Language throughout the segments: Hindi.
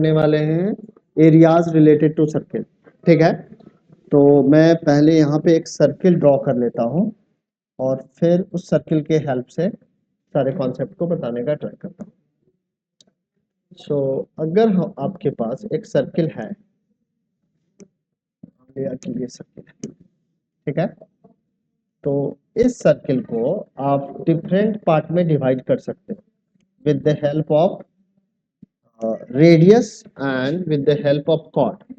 करने वाले हैं एरियाज रिलेटेड टू सर्किल। ठीक है, तो मैं पहले यहाँ पे एक सर्किल ड्रॉ कर लेता हूँ और फिर उस सर्किल के हेल्प से सारे कॉन्सेप्ट को बताने का ट्राई करता हूँ। अगर आपके पास एक सर्किल है या कि ये सर्किल है, ठीक है, तो इस सर्किल को आप डिफरेंट पार्ट में डिवाइड कर सकते हो with the help of radius and with the help of chord.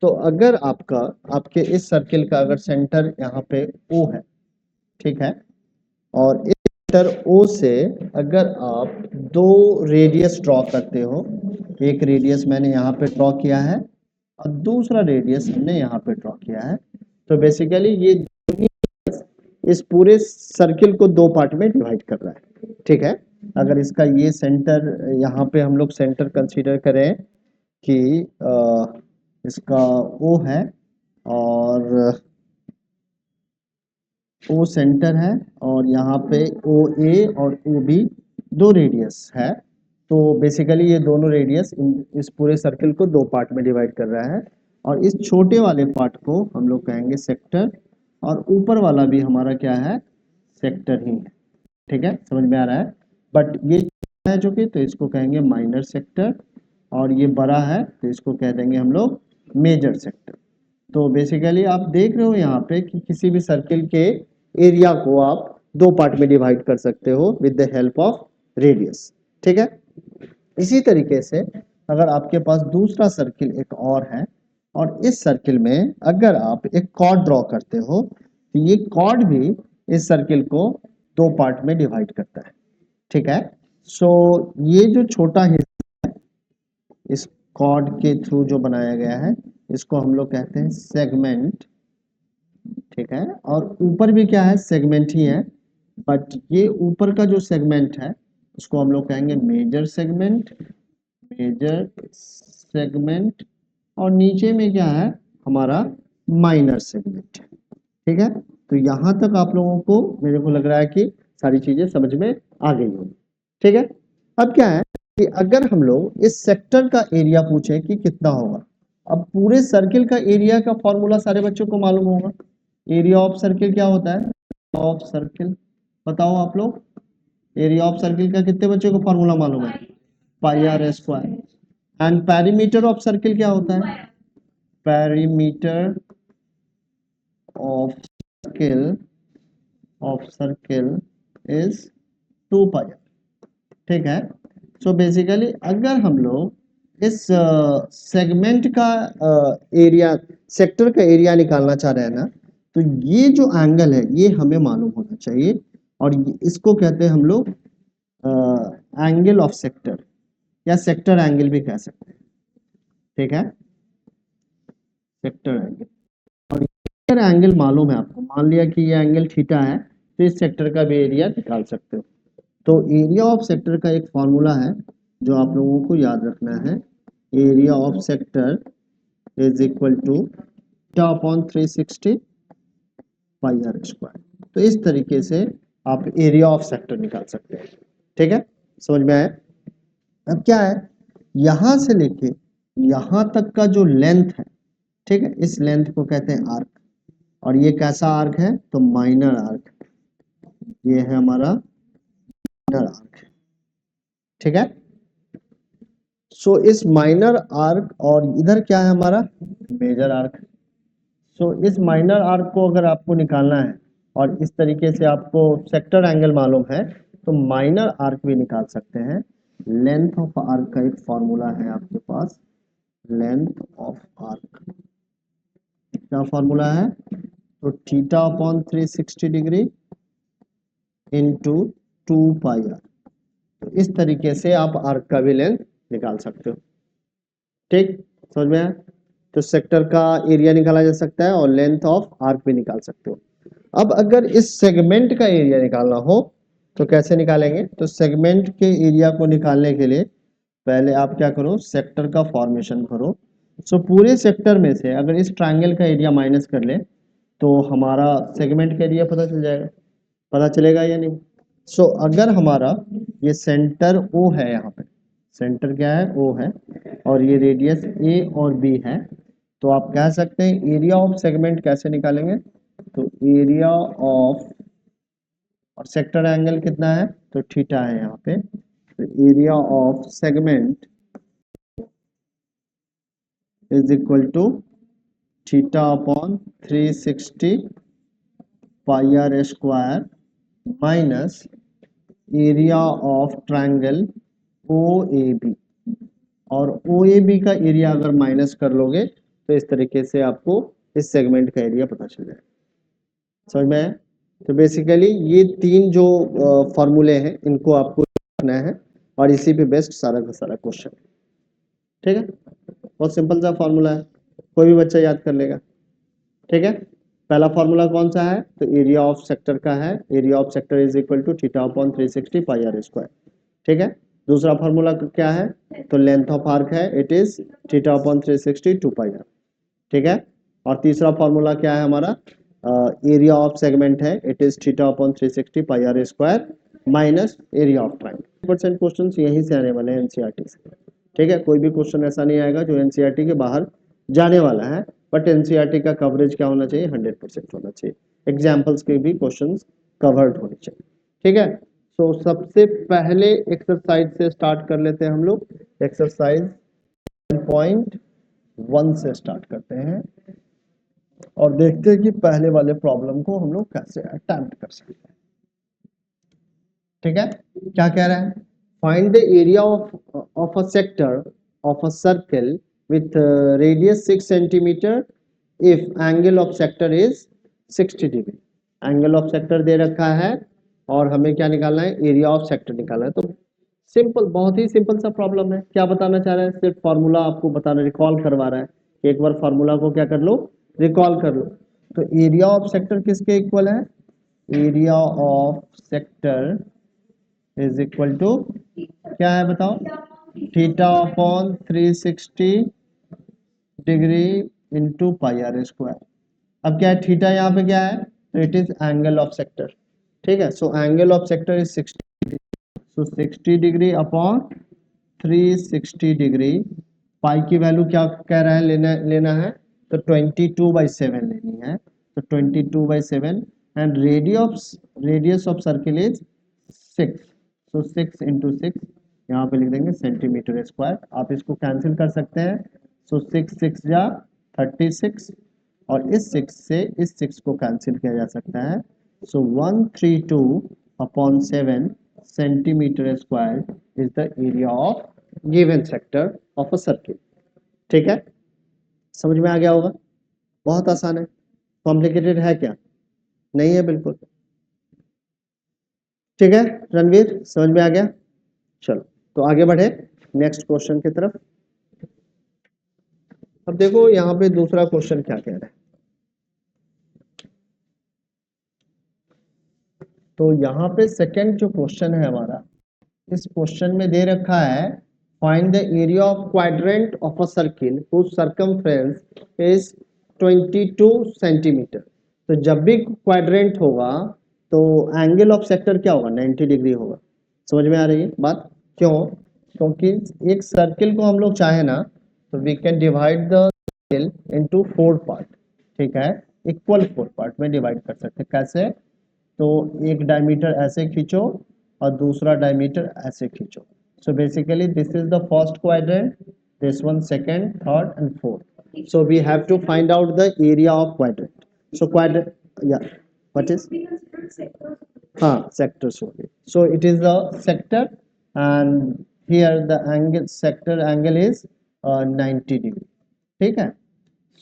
तो अगर आपके इस सर्किल का अगर सेंटर यहाँ पे O है, ठीक है, और इस सेंटर O से अगर आप दो रेडियस ड्रॉ करते हो, एक रेडियस मैंने यहाँ पे ड्रॉ किया है और दूसरा रेडियस हमने यहाँ पे ड्रॉ किया है, तो बेसिकली ये इस पूरे सर्किल को दो पार्ट में डिवाइड कर रहा है। ठीक है, अगर इसका ये सेंटर यहाँ पे हम लोग सेंटर कंसीडर करें कि इसका O है और O सेंटर है और यहाँ पे OA और OB दो रेडियस है, तो बेसिकली ये दोनों रेडियस इस पूरे सर्किल को दो पार्ट में डिवाइड कर रहा है और इस छोटे वाले पार्ट को हम लोग कहेंगे सेक्टर और ऊपर वाला भी हमारा क्या है, सेक्टर ही है। ठीक है, समझ में आ रहा है। बट ये है जो कि, तो इसको कहेंगे माइनर सेक्टर और ये बड़ा है तो इसको कह देंगे हम लोग मेजर सेक्टर। तो बेसिकली आप देख रहे हो यहाँ पे कि किसी भी सर्किल के एरिया को आप दो पार्ट में डिवाइड कर सकते हो with the help of radius. ठीक है, इसी तरीके से अगर आपके पास दूसरा सर्किल एक और है और इस सर्किल में अगर आप एक कॉर्ड ड्रॉ करते हो तो ये कॉर्ड भी इस सर्किल को दो पार्ट में डिवाइड करता है। ठीक है, ये जो छोटा हिस्सा इस कॉर्ड के थ्रू जो बनाया गया है इसको हम लोग कहते हैं सेगमेंट। ठीक है, और ऊपर भी क्या है, सेगमेंट ही है, बट ये ऊपर का जो सेगमेंट है उसको हम लोग कहेंगे मेजर सेगमेंट, मेजर सेगमेंट, और नीचे में क्या है हमारा माइनर सेगमेंट। ठीक है, तो यहां तक आप लोगों को मेरे को लग रहा है कि सारी चीजें समझ में आ गई होंगी। ठीक है, अब क्या है कि अगर हम लोग इस सेक्टर का एरिया पूछे कि कितना होगा, अब पूरे सर्किल का एरिया का फॉर्मूला सारे बच्चों को मालूम होगा। एरिया ऑफ सर्किल क्या होता है, ऑफ सर्किल बताओ आप लोग, एरिया ऑफ सर्किल का कितने बच्चों को फॉर्मूला मालूम है, pi r square. And perimeter of circle क्या होता है, perimeter of circle is 2 pi. ठीक है, बेसिकली अगर हम लोग इस सेगमेंट का एरिया, सेक्टर का एरिया निकालना चाह रहे हैं ना, तो ये जो एंगल है ये हमें मालूम होना चाहिए और इसको कहते हैं हम लोग एंगल ऑफ सेक्टर या सेक्टर एंगल भी कह सकते हैं। ठीक है, सेक्टर एंगल, और सेक्टर एंगल मालूम है आपको, मान लिया कि ये एंगल थीटा है तो इस सेक्टर का भी एरिया निकाल सकते हो। तो एरिया ऑफ सेक्टर का एक फॉर्मूला है जो आप लोगों को याद रखना है, area of sector is equal to theta upon 360 pi r square. तो इस तरीके से आप एरिया ऑफ सेक्टर निकाल सकते हैं। ठीक है, समझ में आया। अब क्या है, यहां से लेके यहां तक का जो लेंथ है, ठीक है, इस लेंथ को कहते हैं आर्क, और ये कैसा आर्क है, तो माइनर आर्क, ये है हमारा माइनर आर्क। ठीक है, इस माइनर आर्क और इधर क्या है हमारा मेजर आर्क। इस माइनर आर्क को अगर आपको निकालना है और इस तरीके से आपको सेक्टर एंगल मालूम है तो माइनर आर्क भी निकाल सकते हैं। लेंथ ऑफ आर्क का एक फॉर्मूला है आपके पास, लेंथ ऑफ आर्क क्या फॉर्मूला है, तो theta upon 360 degree into 2 pi r. तो इस तरीके से आप आर्क का भी लेंथ निकाल सकते हो। ठीक, समझ में आया। तो सेक्टर का एरिया निकाला जा सकता है और लेंथ ऑफ आर्क भी निकाल सकते हो। अब अगर इस सेगमेंट का एरिया निकालना हो तो कैसे निकालेंगे, तो सेगमेंट के एरिया को निकालने के लिए पहले आप क्या करो, सेक्टर का फॉर्मेशन करो। पूरे सेक्टर में से अगर इस ट्रायंगल का एरिया माइनस कर ले तो हमारा सेगमेंट का एरिया पता चल जाएगा, पता चलेगा या नहीं। अगर हमारा ये सेंटर O है यहाँ पे, सेंटर क्या है, ओ है, और ये रेडियस ए और बी है। तो आप कह सकते हैं एरिया ऑफ सेगमेंट कैसे निकालेंगे, तो एरिया ऑफ, और सेक्टर एंगल कितना है, तो थीटा है यहाँ पे, तो area of segment is equal to theta upon 360 pi r square minus area of triangle O A B. और ओ ए बी का एरिया अगर माइनस कर लोगे तो इस तरीके से आपको इस सेगमेंट का एरिया पता चल जाएगा। समझ में आया? तो बेसिकली ये तीन जो फॉर्मूले हैं इनको आपको रखना है और इसी पे बेस्ड सारा का सारा क्वेश्चन। ठीक है, बहुत सिंपल सा फॉर्मूला है, कोई भी बच्चा याद कर लेगा। ठीक है, पहला फॉर्मूला कौन सा है, तो एरिया ऑफ सेक्टर का है, area of sector is equal to theta upon 360 pi r square. ठीक है, दूसरा फॉर्मूला क्या है, तो लेंथ ऑफ आर्क है, it is theta upon 360 2 pi r. ठीक है, और तीसरा फॉर्मूला क्या है हमारा, एरिया ऑफ सेगमेंट है, it is theta upon 360 pi r square minus area of triangle. % Question यहीं से आने वाले हैं, एनसीईआरटी से। ठीक है, कोई भी क्वेश्चन ऐसा नहीं आएगा जो एनसीईआरटी के बाहर जाने वाला है, बट एनसीईआरटी का कवरेज क्या होना चाहिए, 100% होना चाहिए, एग्जाम्पल्स के भी क्वेश्चन कवर्ड होने चाहिए। ठीक है, तो सबसे पहले एक्सरसाइज से स्टार्ट कर लेते हैं हम लोग। एक्सरसाइज 1.1 से स्टार्ट करते हैं और देखते हैं कि पहले वाले प्रॉब्लम को हम लोग कैसे अटेम्प्ट कर सकते हैं। ठीक है, क्या कह रहा है, find the area of a sector of a circle with radius 6 centimetre if angle of sector is 60 degree. Angle of sector दे रखा है और हमें क्या निकालना है, एरिया ऑफ सेक्टर निकालना है। तो सिंपल, बहुत ही सिंपल सा प्रॉब्लम है। क्या बताना चाह रहा है, सिर्फ फॉर्मूला आपको बताना, रिकॉल करवा रहा है। एक बार फॉर्मूला को क्या कर लो, रिकॉल कर लो। तो एरिया ऑफ सेक्टर किसके इक्वल है, area of sector is equal to क्या है बताओ, theta upon 360 degree into pi r square. अब क्या है, थीटा यहाँ पे क्या है, तो it is angle of sector. ठीक है, so angle of sector is 60, so 60 degree upon 360 degree. Pi की वैल्यू क्या कह रहा है, लेना है, तो 22/7 लेनी है, तो 22/7 and radius of circle is 6, so 6 into 6, यहाँ पे लिख देंगे सेंटीमीटर स्क्वायर। आप इसको कैंसिल कर सकते हैं, सो 6 6 जा 36, और इस 6 से इस 6 को कैंसिल किया जा सकता है, सो 132/7 centimetre square is the area of given sector of a circle. ठीक है, समझ में आ गया होगा, बहुत आसान है, कॉम्प्लिकेटेड है क्या, नहीं है बिल्कुल। ठीक है रणवीर, समझ में आ गया, चलो तो आगे बढ़े नेक्स्ट क्वेश्चन की तरफ। अब देखो यहाँ पे दूसरा क्वेश्चन क्या कह रहा है, तो यहाँ पे सेकंड जो क्वेश्चन है हमारा, इस क्वेश्चन में दे रखा है find the area of quadrant of a circle whose circumference is 22 centimetre. तो जब भी क्वाड्रेंट होगा तो एंगल ऑफ सेक्टर क्या होगा, 90 डिग्री होगा। समझ में आ रही है बात, क्यों, क्योंकि एक सर्किल को हम लोग चाहे ना तो we can divide the circle into 4 part. ठीक है, इक्वल 4 पार्ट में डिवाइड कर सकते हैं, कैसे, तो एक डायमीटर ऐसे खींचो और दूसरा डायमीटर ऐसे खींचो। So basically this is the first quadrant, this one second, third and fourth. So we have to find out the area of quadrant. So quadrant, या व्हाट इज, हाँ सेक्टर्स हो गए, so it is the sector and here the angle, sector angle is 90 degree. ठीक है,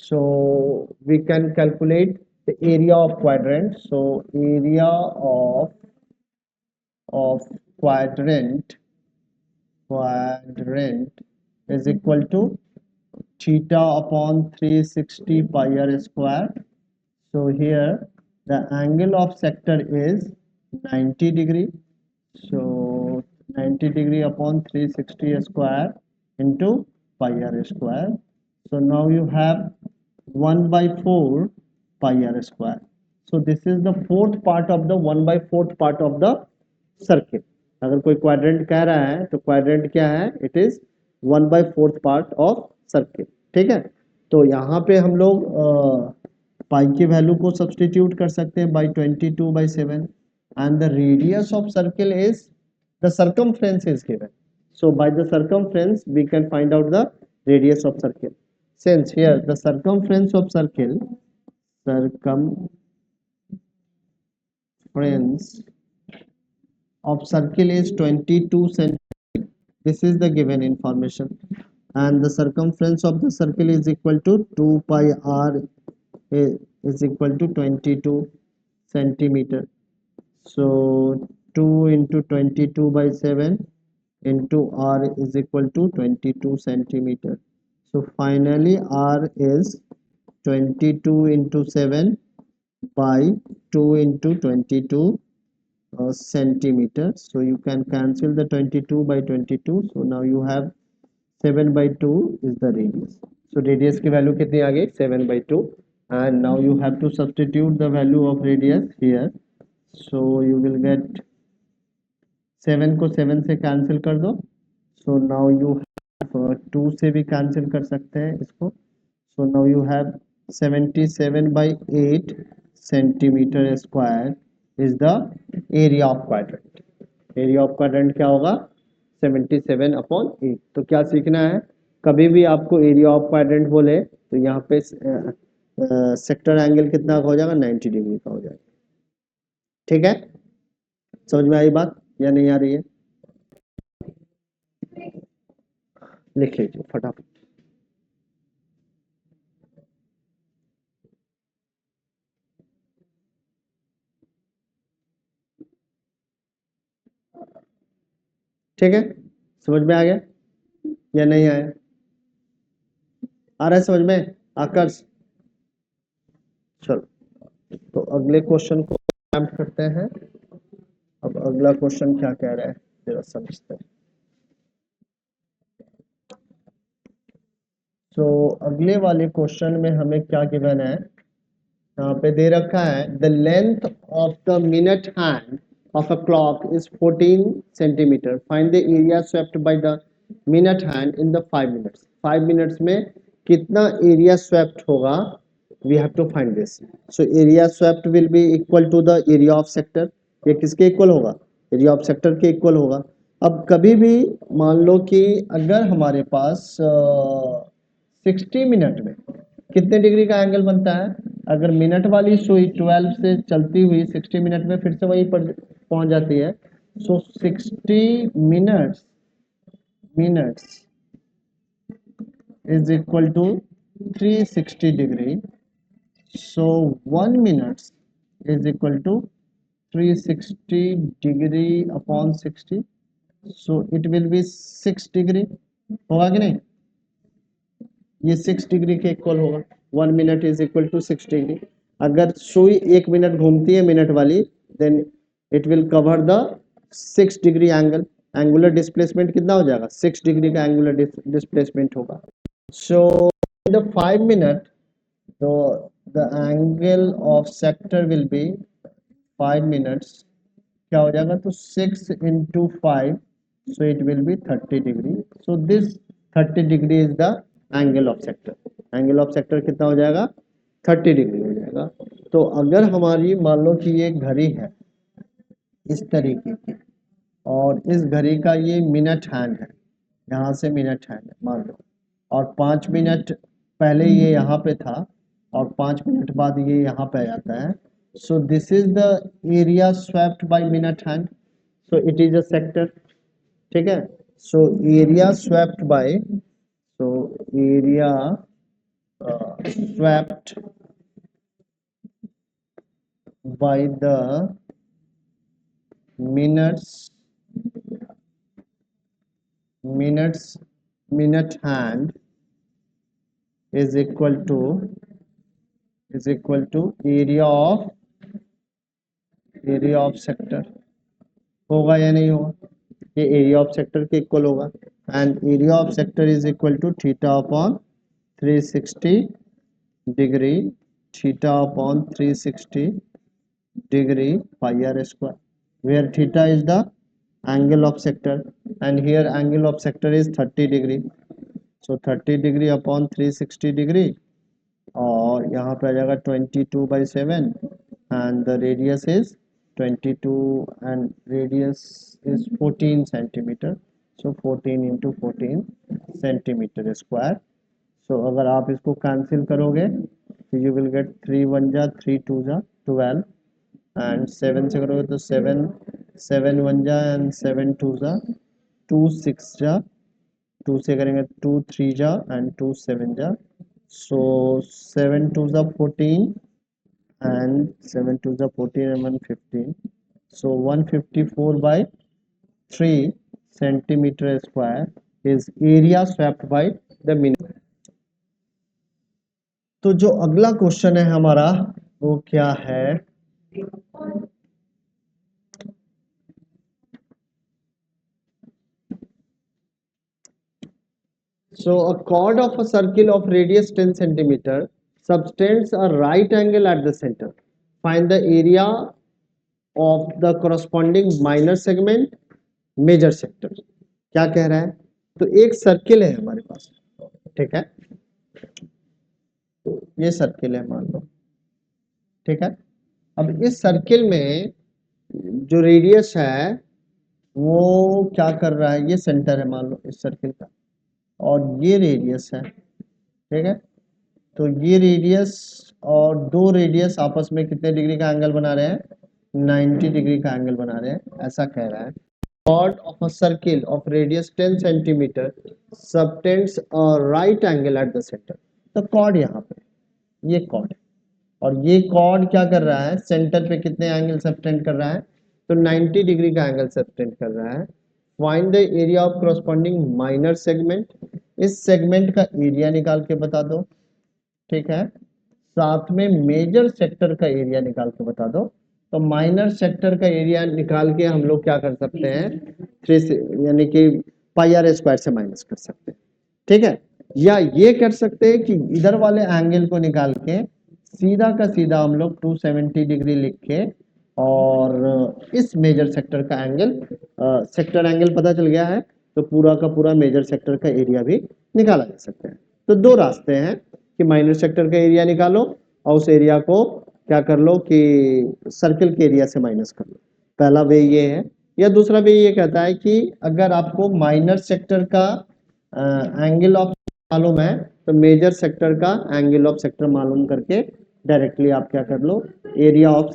so we can calculate the area of quadrant. So area of quadrant is equal to theta upon 360 pi r square. So here the angle of sector is 90 degree, so 90 degree upon 360 square into pi r square. So now you have 1/4 pi r square. So this is the fourth part of the 1/4 part of the circle, अगर कोई क्वाड्रेंट कह रहा है तो क्वाड्रेंट क्या है, it is 1/4 part of circle. ठीक है, तो यहाँ पे हम लोग पाई की वैल्यू को सब्सटीट्यूट कर सकते हैं by 22/7 and the radius of circle is the circumference is given, so by the circumference we can find out the radius of circle. Since here the circumference of circle is 22 centimeter. This is the given information, and the circumference of the circle is equal to 2 pi r is equal to 22 centimeter. So 2 into 22/7 into r is equal to 22 centimeter. So finally r is 22 into 7 by 2 into 22 centimeter. So you can cancel the 22 by 22. So now you have 7/2 is the radius. So radius की value कितनी आ गई, 7/2, and now you have to substitute the value of radius here. So you will get 7 को 7 से cancel कर दो. So now you have 2 से भी cancel कर सकते हैं इसको. So now you have 77/8 centimeter square is the area of quadrant. Area of quadrant क्या होगा, 77/8. तो क्या सीखना है, कभी भी आपको एरिया ऑफ क्वाड्रेंट बोले तो यहाँ पे सेक्टर एंगल कितना का हो जाएगा, 90 डिग्री का हो जाएगा। ठीक है, समझ में आई बात या नहीं आ रही है, लिख लीजिए फटाफट। ठीक है, समझ में आ गया या नहीं आया, आ रहा है समझ में आकर्ष? चलो तो अगले क्वेश्चन को अटेम्प्ट करते हैं। अब अगला क्वेश्चन क्या कह रहा है जरा समझते हैं। तो अगले वाले क्वेश्चन में हमें क्या गिवन है, यहाँ पे दे रखा है the length of the minute hand of a clock is 14 centimetre, find the area swept by the minute hand in the 5 minutes. 5 minutes में कितना एरिया स्वेप्ट होगा, we have to find this. So area swept will be equal to the area of sector. ये किसके इक्वल होगा, एरिया ऑफ सेक्टर के इक्वल होगा। अब कभी भी मान लो कि अगर हमारे पास 60 मिनट में कितने डिग्री का एंगल बनता है, अगर मिनट वाली सुई 12 से चलती हुई 60 मिनट में फिर से वहीं पर पहुंच जाती है, सो 60 minutes is equal to 360 degree. So 1 minute is equal to 360 degree upon 60. So it will be 6 degree, होगा कि नहीं, ये 6 डिग्री के इक्वल होगा। 1 minute is equal to 6 degree. अगर सुई 1 मिनट घूमती है मिनट वाली, then it will cover the 6 degree angle. Angular displacement कितना हो जाएगा, 6 डिग्री का एंगुलर डिस्प्लेसमेंट होगा। So in the 5 minute the angle of sector will be 5 minutes क्या हो जाएगा, तो 6 into 5, so it will be 30 degree. So this 30 degree is the angle of sector. Angle of sector कितना हो जाएगा, 30 डिग्री हो जाएगा। तो अगर हमारी मान लो कि ये घड़ी है इस तरीके की, और इस घड़ी का ये मिनट हैंड है, यहाँ से मिनट हैंड है मान लो, और 5 मिनट पहले ये यहाँ पे था और 5 मिनट बाद ये यहाँ पे आ जाता है। So this is the area swept by minute hand, so it is a sector. ठीक है, सो area swept bye, so area swept by the minute hand is equal to area of sector। होगा या नहीं होगा, ये एरिया ऑफ सेक्टर के इक्वल होगा। And area of sector is equal to theta upon 360 degree, theta upon 360 degree pi r square, where theta is the angle of sector, and here angle of sector is 30 degree. So 30 degree upon 360 degree, और यहाँ पे आ जाएगा 22/7, and the radius is 22 and radius is 14 centimeter. So 14 into 14 centimeter square. So अगर आप इसको कैंसिल करोगे तो you will get 3 1 जा 3 2 जा 12, एंड 7 से करोगे तो 7 7 1 जा एंड 7 2 जा 2 6 जा, 2 से करेंगे 2 3 जा एंड 2 7 जा, so 7 2 जा 14 and 7 2 जा 14 and 115, so 154 by 3 centimeter square is area swept by the minimum. तो जो अगला क्वेश्चन है हमारा वो क्या है, so a chord of a circle of radius 10 centimeter subtends a right angle at the center. Find the area of the corresponding minor segment major sector. क्या कह रहा है, तो एक सर्किल है हमारे पास, ठीक है, तो ये सर्किल है मान लो, ठीक है। अब इस सर्किल में जो रेडियस है वो क्या कर रहा है, ये सेंटर है मान लो इस सर्किल का, और ये रेडियस है, ठीक है। तो ये रेडियस और दो रेडियस आपस में कितने डिग्री का एंगल बना रहे हैं, 90 डिग्री का एंगल बना रहे हैं, ऐसा कह रहा है। chord of a circle of radius 10 centimeter subtends a right angle at the center। तो chord यहाँ पे ये chord है, और ये chord क्या कर रहा है, सेंटर पे कितने एंगल सबटेंड कर रहा है, तो 90 डिग्री का एंगल सबटेंड कर रहा है। Find the area of corresponding minor segment, इस सेगमेंट का एरिया निकाल के बता दो, ठीक है। साथ में मेजर सेक्टर का एरिया निकाल के बता दो। तो माइनर सेक्टर का एरिया निकाल के हम लोग क्या कर सकते हैं, 3 से यानी कि पाई आर स्क्वायर से माइनस कर सकते हैं, ठीक है। या ये कर सकते हैं कि इधर वाले एंगल को निकाल के सीधा का सीधा हम लोग 270 डिग्री लिख के, और इस मेजर सेक्टर का एंगल, सेक्टर एंगल पता चल गया है, तो पूरा का पूरा मेजर सेक्टर का एरिया भी निकाला जा सकता है। तो दो रास्ते हैं कि माइनर सेक्टर का एरिया निकालो और उस एरिया को क्या कर लो कि सर्किल के एरिया से माइनस कर लो, पहला वे ये है। या दूसरा वे ये कहता है कि अगर आपको माइनर सेक्टर का एंगल ऑफ मालूम है तो मेजर सेक्टर का एंगल ऑफ सेक्टर मालूम करके डायरेक्टली आप क्या कर लो, एरिया ऑफ,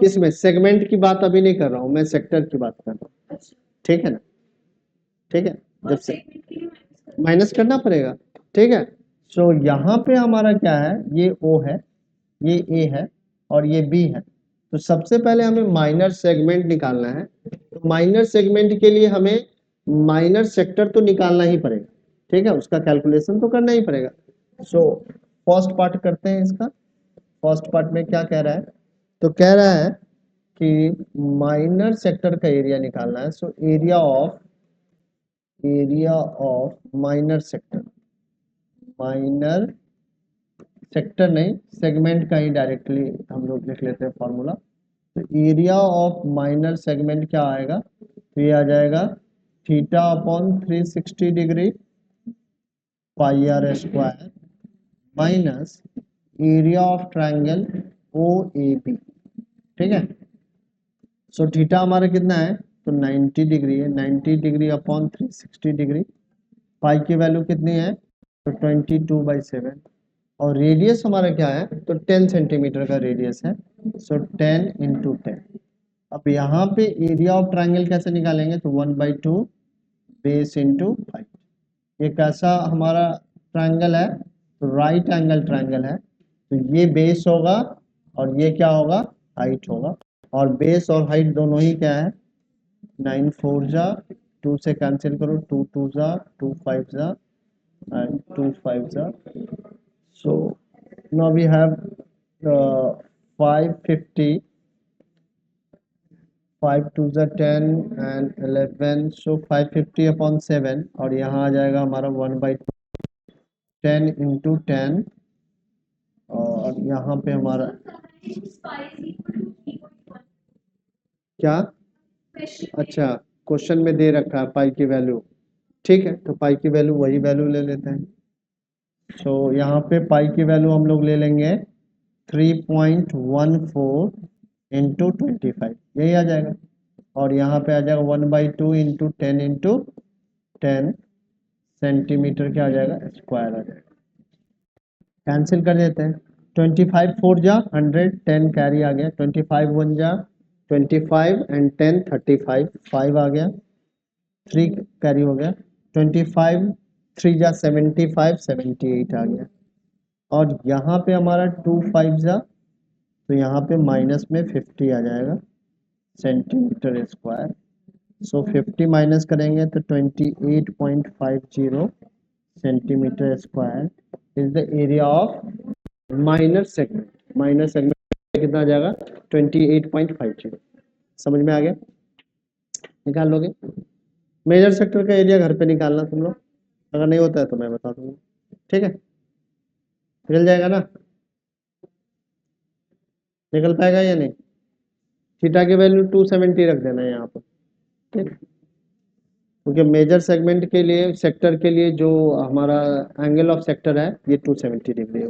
किसमें, सेगमेंट की बात अभी नहीं कर रहा हूं मैं, सेक्टर की बात कर रहा हूँ, ठीक है ना, ठीक है, जब से माइनस करना पड़ेगा, ठीक है। सो यहाँ पे हमारा क्या है, ये O है, ये A है और ये B है। तो सबसे पहले हमें माइनर सेगमेंट निकालना है, तो माइनर सेगमेंट के लिए हमें माइनर सेक्टर तो निकालना ही पड़ेगा, ठीक है, उसका कैलकुलेशन तो करना ही पड़ेगा। सो फर्स्ट पार्ट करते हैं इसका। फर्स्ट पार्ट में क्या कह रहा है, तो कह रहा है कि माइनर सेक्टर का एरिया निकालना है। So area of minor sector, minor sector नहीं, सेगमेंट का ही डायरेक्टली हम लोग लिख लेते हैं फॉर्मूला। तो एरिया ऑफ माइनर सेगमेंट क्या आएगा, तो ये आ जाएगा theta upon 360 degree pi r square minus area of triangle O A B, ठीक है। सो थीटा हमारा कितना है, तो 90 डिग्री है, 90 डिग्री अपॉन 360 डिग्री, पाई की वैल्यू कितनी है, तो 22/7, और रेडियस हमारा क्या है, तो 10 सेंटीमीटर का रेडियस है। सो 10 इंटू 10। अब यहाँ पे एरिया ऑफ ट्रायंगल कैसे निकालेंगे, तो 1/2 बेस इंटू हाइट। ये कैसा हमारा ट्रायंगल है, तो राइट एंगल ट्रायंगल है, तो ये बेस होगा और ये क्या होगा, हाइट होगा। और बेस और हाइट दोनों ही क्या है, 9 4 जा, 2 से कैंसिल करो, 2 2 जा, 2 5 जा and 2 5 जा। So now we have 550, 5 2 जा 10 and 11, so 550 upon 7, और यहाँ आ जाएगा हमारा 1/2, 10 into 10, और यहाँ पे हमारा क्या? अच्छा, क्वेश्चन में दे रखा है पाई की वैल्यू। ठीक है, तो पाई की वैल्यू वही वैल्यू ले लेते हैं। सो यहाँ पे पाई की वैल्यू हम लोग ले लेंगे 3.14 इंटू 25, यही आ जाएगा। और यहाँ पे आ जाएगा 1/2 इंटू 10 सेंटीमीटर क्या आ जाएगा, स्क्वायर आ जाएगा। कैंसिल कर देते हैं। 25 4 जा 100, 10 कैरी आ गया, 25 1 जा 25 एंड 10 35, 5 आ गया, 3 कैरी हो गया, 25 3 जा 75, 78 आ गया। और यहाँ पे हमारा 2 5 जा, तो यहाँ पे माइनस में 50 आ जाएगा सेंटीमीटर स्क्वायर। सो 50 माइनस करेंगे तो 28.50 centimetre square is the area of minor segment. Minor segment कितना आ जाएगा, 28.50। समझ में आ गया? निकाल लोगे? मेजर सेक्टर का एरिया घर पे निकालना तुम लोग, अगर नहीं होता है तो मैं बता दूंगा। ठीक है, निकल जाएगा ना? निकल पाएगा या नहीं? थीटा की वैल्यू 270 रख देना है यहाँ पर। ठीक, क्योंकि मेजर सेगमेंट के लिए, सेक्टर के लिए जो हमारा एंगल ऑफ सेक्टर है ये 270 डिग्री है।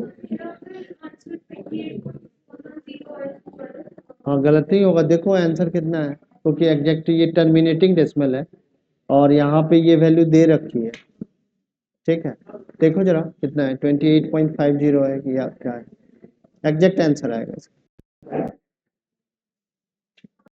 हाँ, गलत नहीं होगा, देखो आंसर कितना है, क्योंकि एग्जैक्ट ये टर्मिनेटिंग डेसिमल है और यहाँ पे ये वैल्यू दे रखी है। ठीक है, देखो जरा कितना है, 28.50 है कि या क्या है, एग्जैक्ट आंसर आएगा इसका।